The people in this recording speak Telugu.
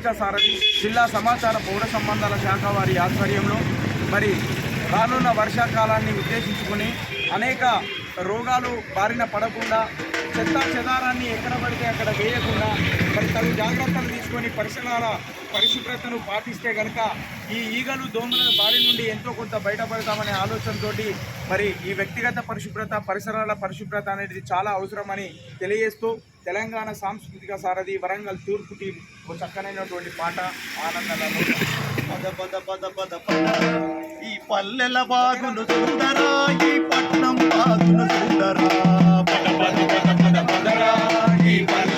సాంస్కృతిక సారథి జిల్లా సమాచార పౌర సంబంధాల శాఖ వారి ఆధ్వర్యంలో మరి రానున్న వర్షాకాలాన్ని ఉద్దేశించుకుని అనేక రోగాలు బారిన పడకుండా చెత్త చెదారాన్ని ఎక్కడ పడితే అక్కడ వేయకుండా మరి తగు జాగ్రత్తలు తీసుకొని పరిసరాల పరిశుభ్రతను పాటిస్తే కనుక ఈ ఈగలు దోమల బారి నుండి ఎంతో కొంత బయటపడతామనే ఆలోచనతో మరి ఈ వ్యక్తిగత పరిశుభ్రత పరిసరాల పరిశుభ్రత అనేది చాలా అవసరమని తెలియజేస్తూ తెలంగాణ సాంస్కృతిక సారథి వరంగల్ తూర్పు టీం ఒక చక్కనైనటువంటి పాట ఆనందంగా పద పద పద పద పద ఈ పల్లెల బాగును చూడరా, ఈ పట్నం బాగును చూడరా, పద పద పద పద పదరా ఈ పల్లె